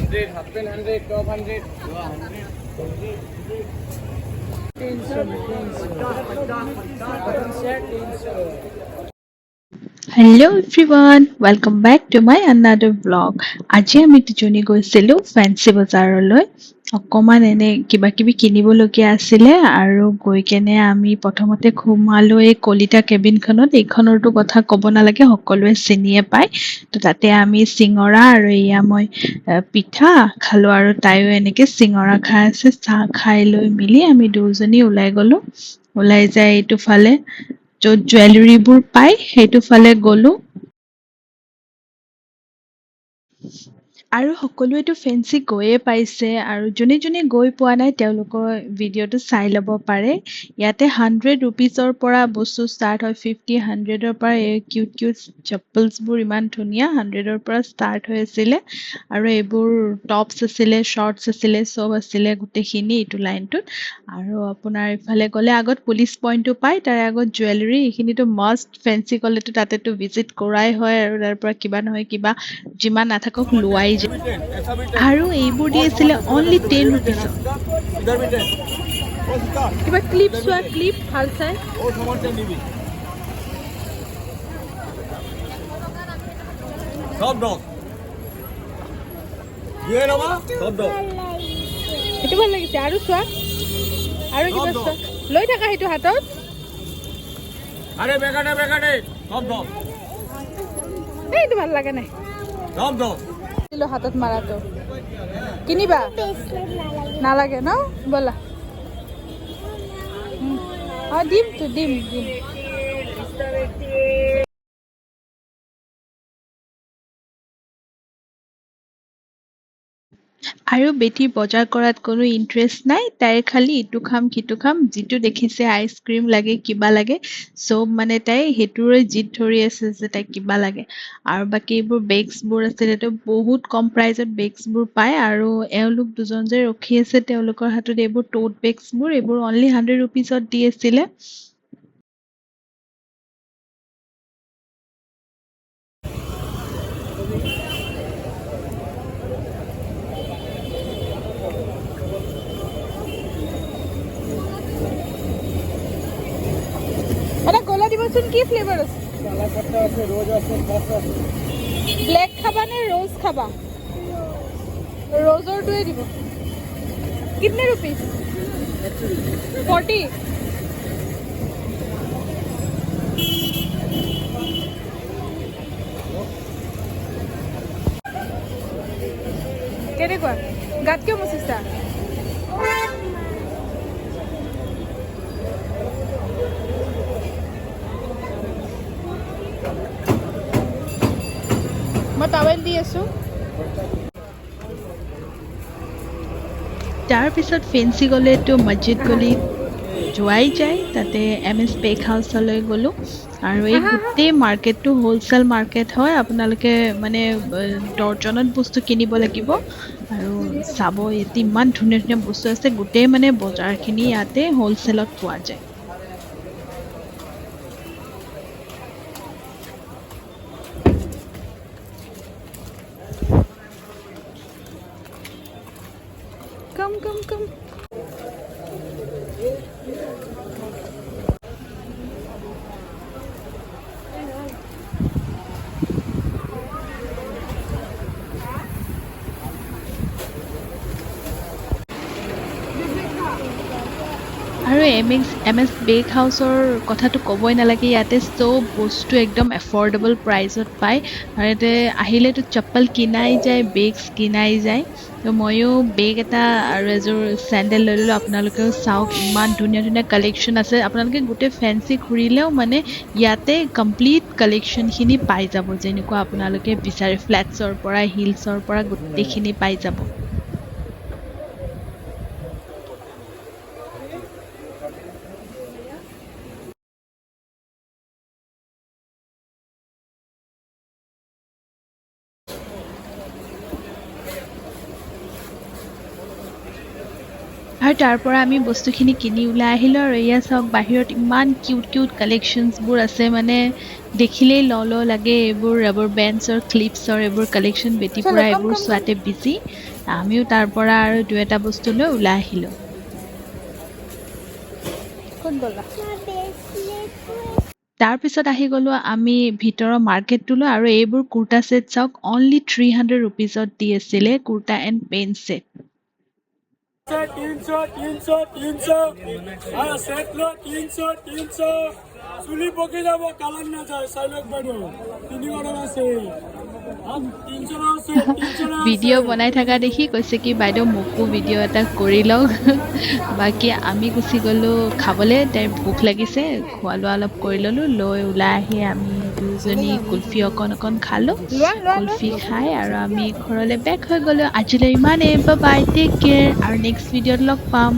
100, half pant 100, top 100, 100, 300, 300. Hello everyone, welcome back to my another vlog. আজি আমি দুজনী গৈছিলো ফেন্সি বজাৰলৈ অকমান এনে কিবা কিবি কিনিবলগীয়া আছিলে আৰু গৈ কেনে আমি প্ৰথমতে ঘুমালো এই কলিতা কেবিনখনত। এইখনৰটো কথা ক'ব নালাগে, সকলোৱে চিনিয়ে পায়। তো তাতে আমি চিঙৰা আৰু এয়া মই পিঠা খালো আৰু তাইও এনেকে চিঙৰা খাই আছে। চাহ খাই লৈ মিলি আমি দুজনী ওলাই গলো। ওলাই যাই এইটো ফালে য'ত জুৱেলাৰীবোৰ পায় সেইটো ফালে গ'লো আৰু সকলোৱেতো ফেন্সি গৈয়ে পাইছে আৰু যোনে যোনে গৈ পোৱা নাই তেওঁলোকৰ ভিডিঅ'টো চাই ল'ব পাৰে। ইয়াতে 100 ৰুপিজৰ পৰা বস্তু ষ্টাৰ্ট হয়, 50, 100ৰ পৰা এই কিউট কিউট চপ্পলছবোৰ ইমান ধুনীয়া 100ৰ পৰা ষ্টাৰ্ট হৈ আছিলে আৰু এইবোৰ টপছ আছিলে, শ্বৰ্টছ আছিলে, চব আছিলে গোটেইখিনি এইটো লাইনটোত। আৰু আপোনাৰ ইফালে গ'লে আগত পুলিচ পইণ্টটো পায়, তাৰে আগত জুৱেলাৰী, এইখিনিতো মাষ্ট। ফেন্সি গ'লেতো তাতেতো ভিজিট কৰাই হয় আৰু তাৰ পৰা কিবা নহয় কিবা যিমান নাথাকক লোৱাই যায়। আৰু এইবোৰ দি আছিলে অনলি 10 ৰুপিজত। কিবা ক্লিপ চোৱা, ক্লিপ ভাল চাই সেইটো ভাল লাগিছে। আৰু চোৱা, আৰু কিবা চোৱা, লৈ থাকা সেইটো হাতত। এইটো ভাল লাগে নাই হাতত মাৰাটো কিনিবা নালাগে ন? ব'লা দিম তো দিম। আৰু বেটী বজাৰ কৰাত কোনো ইণ্টাৰেষ্ট নাই, তাইৰ খালি ইটো খাম সিটো খাম, যিটো দেখিছে আইচক্ৰীম লাগে কিবা লাগে চব মানে তাই সেইটোৰে জিদ ধৰি আছে যে তাই কিবা লাগে। আৰু বাকী এইবোৰ বেগছবোৰ আছে, তাতে বহুত কম প্ৰাইজত বেগছবোৰ পায় আৰু এওঁলোক দুজন যে ৰখি আছে তেওঁলোকৰ হাতত এইবোৰ টোট বেগছবোৰ, এইবোৰ অনলি 100 ৰুপিজত দি আছিলে। এটা গোলা দিবচোন, কি ফ্লেভাৰ আছে? ৰোজ আছে, ব্ল্যাক খাবা নে ৰোজ খাবা? ৰোজৰটোৱে দিব। কিতনে रुपीस? 40। কেনেকুৱা? গাত কিয় মুচিছা? মই টাৱেল দি আছো। তাৰপিছত ফেন্সি গ'লেতো মছজিদ গলি যোৱাই যায়, তাতে MS বেক হাউচলৈ গ'লোঁ। আৰু এই গোটেই মাৰ্কেটটো হ'লচেল মাৰ্কেট হয়, আপোনালোকে মানে দৰ্জনত বস্তু কিনিব লাগিব। আৰু চাব ইয়াতে ইমান ধুনীয়া ধুনীয়া বস্তু আছে, গোটেই মানে বজাৰখিনি ইয়াতে হ'লচেলত পোৱা যায়। কম কম কম। আৰু MS বেক হাউচৰ কথাটো ক'বই নালাগে, ইয়াতে চব বস্তু একদম এফৰ্ডেবল প্ৰাইচত পায়। আৰু ইয়াতে আহিলেতো চপ্পল কিনাই যায়, বেগছ কিনাই যায়। তো ময়ো বেগ এটা আৰু এযোৰ চেণ্ডেল লৈ ল'লোঁ। আপোনালোকেও চাওক ইমান ধুনীয়া ধুনীয়া কালেকশ্যন আছে, আপোনালোকে গোটেই ফেন্সি ঘূৰিলেও মানে ইয়াতে কমপ্লিট কালেকশ্যনখিনি পাই যাব, যেনেকুৱা আপোনালোকে বিচাৰে। ফ্লেটছৰ পৰা হিলছৰ পৰা গোটেইখিনি পাই যাব। আৰু তাৰ পৰা আমি বস্তুখিনি কিনি ওলাই আহিলোঁ আৰু এয়া চাওক বাহিৰত ইমান কিউট কিউট কালেকশ্যনছবোৰ আছে মানে দেখিলেই ল ল লাগে এইবোৰ ৰাবাৰ বেণ্ডছৰ ক্লিপছৰ এইবোৰ কালেকশ্যন বেটি পৰা এইবোৰ চোৱাতে বিজি আমিও তাৰ পৰা আৰু দুই এটা বস্তু লৈ ওলাই আহিলোঁ ক'ত গ'লা তাৰপিছত আহি গ'লোঁ আমি ভিতৰৰ মাৰ্কেটটোলৈ আৰু এইবোৰ কুৰ্তা ছেট চাওক অনলি 300 ৰুপিজত দি আছিলে kurta and pant set 300 set लो 300 चुली पके যাব কালার না যায় সাইলক বাইদেউ 3 অর্ডার আছে 300 আছে 300 ভিডিঅ' বনাই থকা দেখি কৈছে কি বাইদেউ মোকো ভিডিঅ' এটা কৰি লওক বাকী আমি গুচি গ'লোঁ খাবলৈ তাইৰ ভোক লাগিছে খোৱা লোৱা অলপ কৰি ল'লোঁ লৈ ওলাই আহি আমি দুজনী কুলফি অকণ অকণ খালোঁ কুলফি খাই আৰু আমি ঘৰলৈ বেক হৈ গ'লোঁ আজিলৈ ইমানেই বাই টেক কেয়াৰ আৰু নেক্সট ভিডিঅ'ত লগ পাম